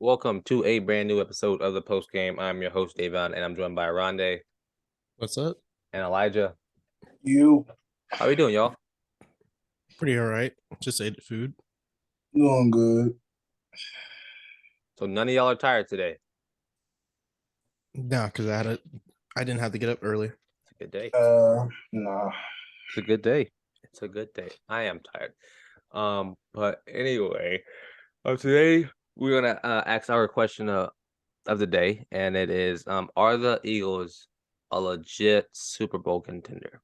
Welcome to a brand new episode of the Post Game. I'm your host, Davion, and I'm joined by Oronde What's up? and Elijah. You How we doing, y'all? Pretty all right. Just ate food. doing good? So none of y'all are tired today. No, because I didn't have to get up early. It's a good day. Nah. It's a good day. It's a good day. I am tired. But anyway, today we're gonna ask our question of the day, and it is: are the Eagles a legit Super Bowl contender?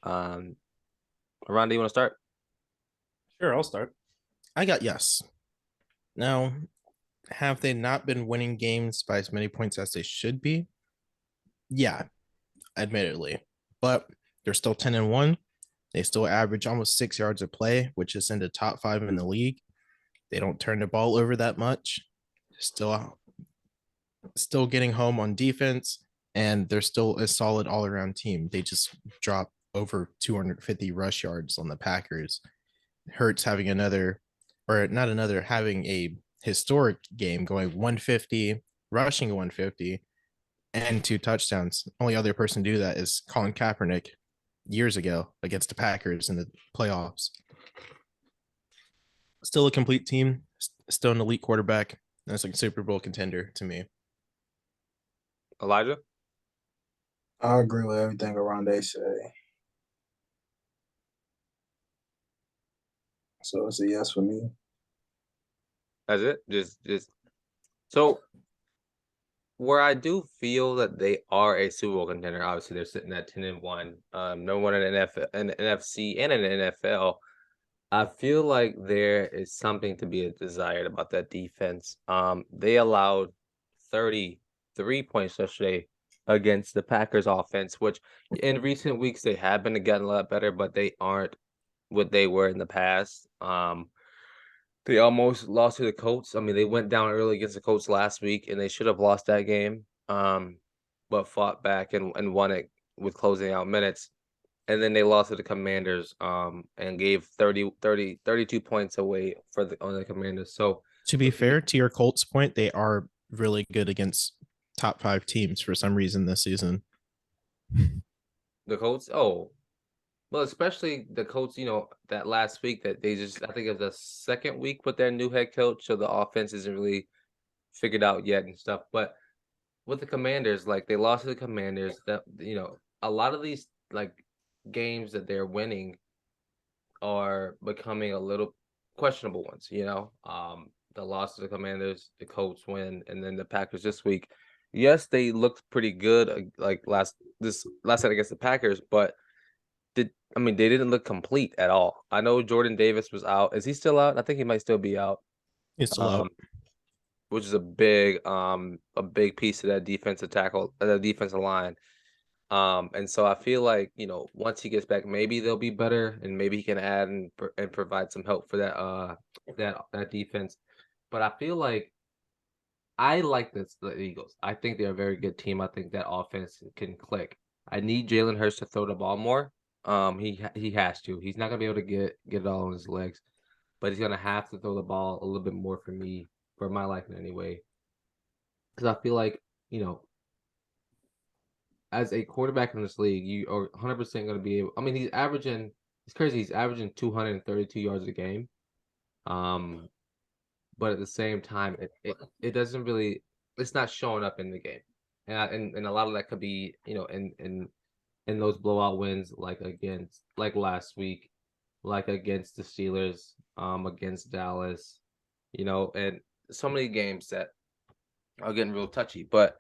Oronde, you want to start? Sure, I'll start. I got yes. Now, have they not been winning games by as many points as they should be? Yeah, admittedly. But they're still 10-1. They still average almost 6 yards a play, which is in the top 5 in the league. They don't turn the ball over that much. Still getting home on defense, and they're still a solid all-around team. They just dropped over 250 rush yards on the Packers. Hurts having having a historic game, going 150, rushing 150, and 2 touchdowns. Only other person to do that is Colin Kaepernick years ago against the Packers in the playoffs. Still a complete team, still an elite quarterback. That's like a Super Bowl contender to me. Elijah? I agree with everything Oronde say. So it's a yes for me. That's it. Just so where I do feel that they are a Super Bowl contender. Obviously, they're sitting at 10-1. No one in the NFL, in the NFC, and in the NFL. I feel like there is something to be desired about that defense. They allowed 33 points yesterday against the Packers offense, which in recent weeks they have been getting a lot better, but they aren't what they were in the past. They almost lost to the Colts. I mean, they went down early against the Colts last week, and they should have lost that game. But fought back and won it with closing out minutes. And then they lost to the Commanders, and gave 32 points away on the Commanders. So To be fair, to your Colts point, they are really good against top 5 teams for some reason this season. the Colts, well, especially the Colts, that last week that they just, I think it was the second week with their new head coach, so the offense isn't really figured out yet and stuff. But with the Commanders, like they lost to the Commanders, that a lot of these like games that they're winning are becoming a little questionable ones. The loss to the Commanders, the Colts win, and then the Packers this week. Yes, they looked pretty good like last night against the Packers, but they didn't look complete at all. I know Jordan Davis was out. Is he still out? I think he might still be out. It's still out. Which is a big piece of that defensive line. And so I feel like, once he gets back, maybe they'll be better, and maybe he can add and provide some help for that defense. But I feel like I like the Eagles. I think they're a very good team. I think that offense can click. I need Jalen Hurts to throw the ball more. He has to. He's not gonna be able to get it all on his legs, but he's gonna have to throw the ball a little bit more for me, for my liking anyway. Because I feel like, as a quarterback in this league, you are 100% going to be able. I mean, it's crazy. He's averaging 232 yards a game. But at the same time, it doesn't really, it's not showing up in the game. And a lot of that could be, in those blowout wins, like last week, like against the Steelers, against Dallas, and so many games that are getting real touchy. But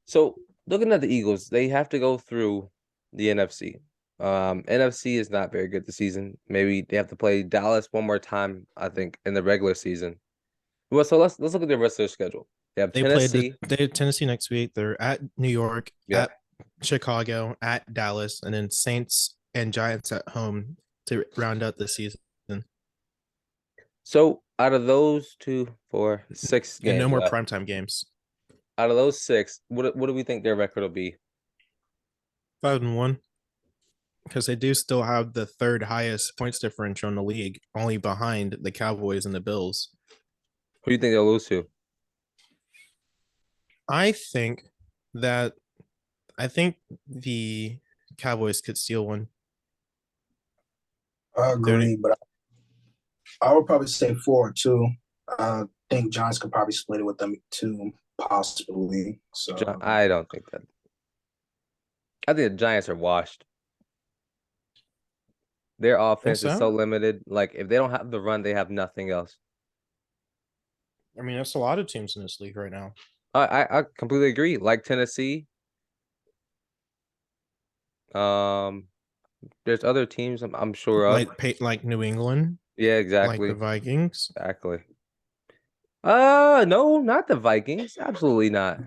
so looking at the Eagles, they have to go through the NFC. NFC is not very good this season. Maybe they have to play Dallas one more time, I think, in the regular season. Well, so let's look at the rest of their schedule. They have Tennessee. They have Tennessee next week. They're at New York, Yeah. at Chicago, at Dallas, and then Saints and Giants at home to round out the season. So out of those 2, 4, 6 games, and no more primetime games. Out of those 6, what do we think their record will be? 5-1. Because they do still have the third highest points differential in the league, only behind the Cowboys and the Bills. Who do you think they'll lose to? I think that I think the Cowboys could steal one. I agree, but I would probably say 4-2. I think Giants could probably split it with them too, possibly. So I don't think that. I think the Giants are washed. Their offense is so limited. Like if they don't have the run, they have nothing else. I mean, that's a lot of teams in this league right now. I completely agree. Like Tennessee. There's other teams I'm sure of. Like New England. Yeah, Like exactly. the Vikings. Exactly. No, not the Vikings. Absolutely not.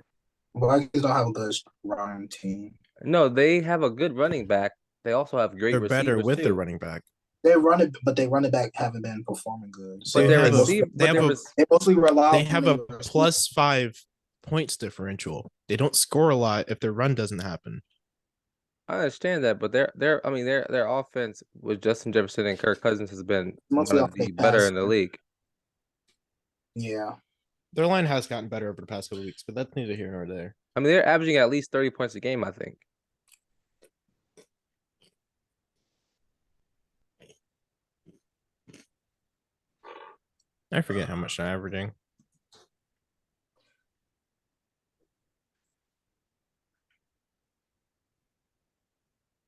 Vikings don't have a good running team. No, they have a good running back. They also have great They're receivers better with too. their running back. They run it, but they running back haven't been performing good. So But They their have a- receiver, they have a- they mostly rely. They have a +5 points differential. They don't score a lot if their run doesn't happen. I understand that, but their offense with Justin Jefferson and Kirk Cousins has been Mostly one of off the the better in the pass. league. Yeah. Their line has gotten better over the past couple of weeks, but that's neither here nor there. I mean, they're averaging at least 30 points a game, I think. I forget how much they're averaging.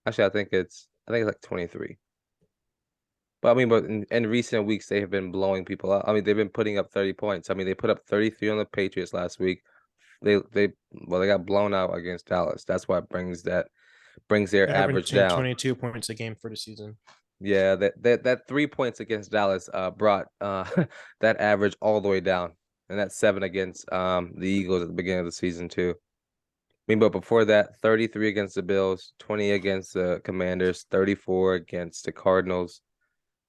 Actually, I think it's like 23. But I mean, but in recent weeks they have been blowing people out. I mean, they've been putting up 30 points. I mean, they put up 33 on the Patriots last week. They got blown out against Dallas. That's why it brings their They're average averaging down. 22 points a game for the season. Yeah, that 3 points against Dallas brought that average all the way down. And that's 7 against the Eagles at the beginning of the season too. I mean, but before that, 33 against the Bills, 20 against the Commanders, 34 against the Cardinals,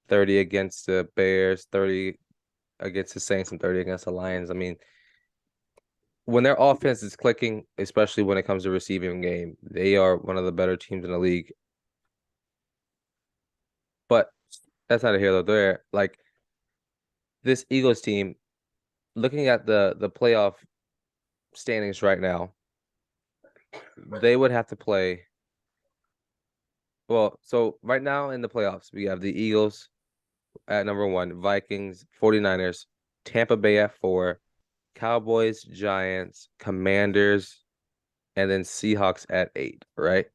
30 against the Bears, 30 against the Saints, and 30 against the Lions. I mean, when their offense is clicking, especially when it comes to receiving game, they are one of the better teams in the league. But that's not a here though. They're like this Eagles team, looking at the playoff standings right now, they would have to play. Well, so right now in the playoffs, we have the Eagles at number 1, Vikings, 49ers, Tampa Bay at 4, Cowboys, Giants, Commanders, and then Seahawks at 8, right?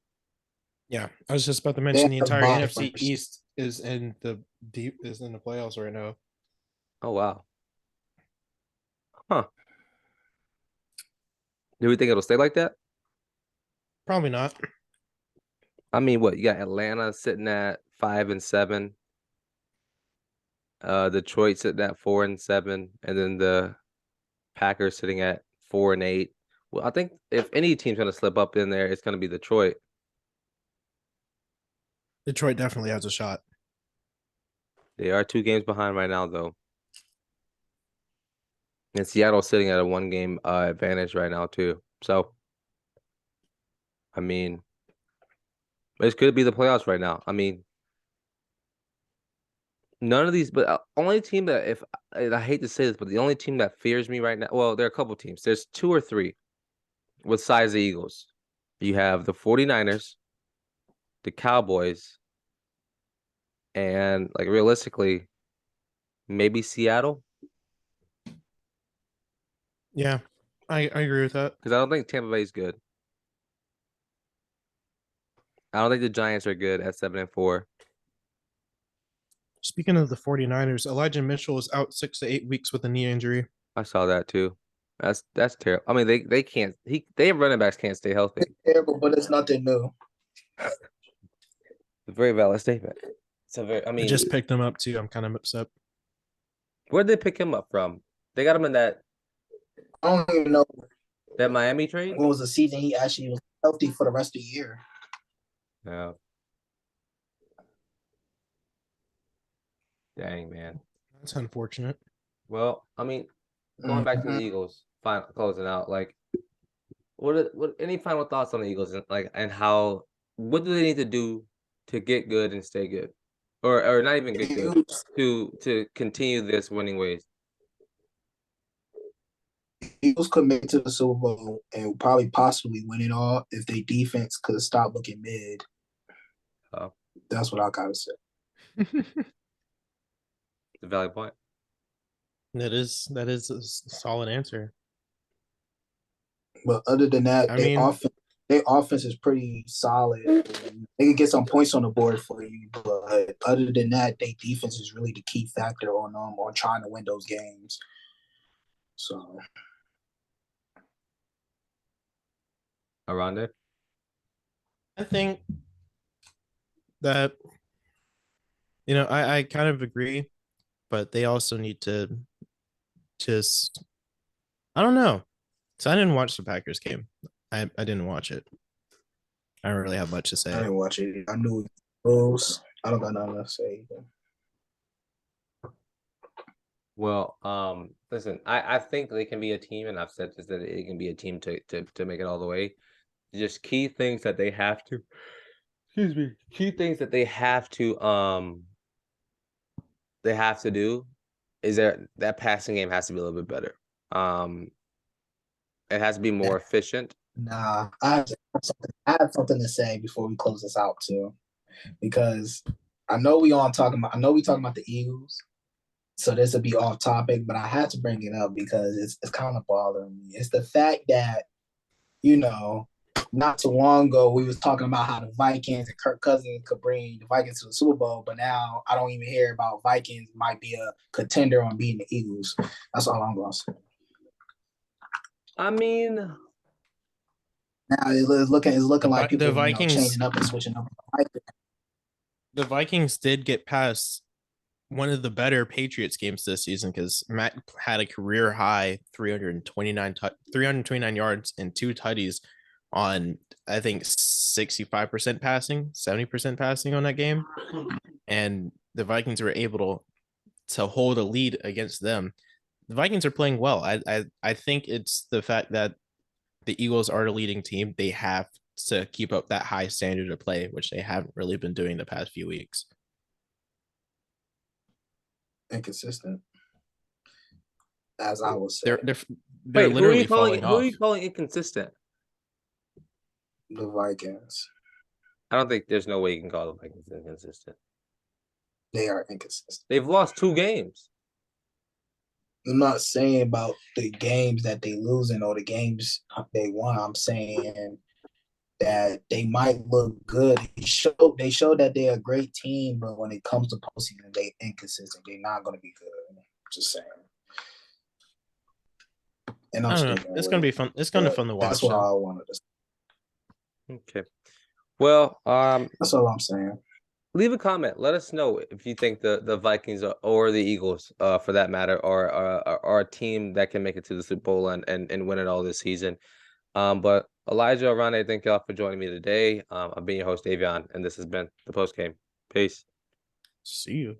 Yeah, I was just about to mention the entire bye NFC first. East is in the playoffs right now. Oh wow. Huh. Do we think it'll stay like that? Probably not. I mean, what you got Atlanta sitting at 5 and 7. Detroit sitting at 4 and 7, and then the Packers sitting at 4 and 8. Well, I think if any team's gonna slip up in there, it's gonna be Detroit. Detroit definitely has a shot. They are 2 games behind right now, though. And Seattle's sitting at a 1-game advantage right now, too. So, I mean, it could be the playoffs right now. I mean, none of these, but only team that, if I hate to say this, but the only team that fears me right now, well, there are a couple teams. There's 2 or 3 with size of Eagles. You have the 49ers, the Cowboys, and like realistically, maybe Seattle. Yeah, I agree with that. Because I don't think Tampa Bay is good. I don't think the Giants are good at 7 and 4. Speaking of the 49ers, Elijah Mitchell is out 6 to 8 weeks with a knee injury. I saw that too. That's terrible. I mean, they can't. They running backs can't stay healthy. It's terrible, but it's nothing new. It's a very valid statement. It's a very. I I mean, just picked him up too. I'm kind of upset. where'd they pick him up from? They got him in that I don't even know Miami trade. when was the season he actually was healthy for the rest of the year. Yeah. Dang, man. That's unfortunate. Well, I mean, going back to the Eagles, final closing out. Like, what any final thoughts on the Eagles and and how what do they need to do to get good and stay good, or not even get good to continue this winning ways? Eagles could make it to the Super Bowl and probably possibly win it all if their defense could stop looking mid. Oh. That's what I gotta say. The valid point. That is a solid answer. But other than that, I mean, their offense is pretty solid. They can get some points on the board for you, but other than that, their defense is really the key factor on trying to win those games. So, Oronde? I think that I kind of agree, but they also need to just I don't know. So I didn't watch the Packers game. I didn't watch it. I don't really have much to I say. didn't watch it. I knew it was. I don't got nothing to say either. Well, listen, I think they can be a team, and I've said this that it can be a team to make it all the way. Just key things that they have to, excuse me, key things that they have to do is that passing game has to be a little bit better. It has to be more efficient. Nah, I have something to say before we close this out too, because I know we talking about the Eagles, so this will be off topic, but I had to bring it up because it's kind of bothering me. It's the fact that not too long ago we was talking about how the Vikings and Kirk Cousins could bring the Vikings to the Super Bowl, but now I don't even hear about Vikings might be a contender on beating the Eagles. That's all I'm gonna say. I mean, now it's looking like people the Vikings changing up and switching up. The Vikings did get past one of the better Patriots games this season because Matt had a career high 329 yards and 2 tutties on I think 65% passing, 70% passing on that game, and the Vikings were able to hold a lead against them. The Vikings are playing well. I think it's the fact that the Eagles are the leading team. They have to keep up that high standard of play, which they haven't really been doing the past few weeks. Inconsistent, as I would say. They're wait, literally falling who off. are you calling inconsistent? The Vikings. I don't think there's no way you can call the Vikings inconsistent. They are inconsistent. They've lost 2 games. I'm not saying about the games that they losing or the games they won. I'm saying that they might look good. They show that they're a great team, but when it comes to postseason, they inconsistent. They're not going to be good. Just saying. And I don't know. It's gonna be fun. It's gonna fun to watch. That's what I wanted to say. Okay. Well, that's all I'm saying. Leave a comment. Let us know if you think the Vikings or the Eagles, for that matter, are a team that can make it to the Super Bowl and win it all this season. But Elijah, Oronde, thank y'all for joining me today. I've been your host, Davion, and this has been the post game. Peace. See you.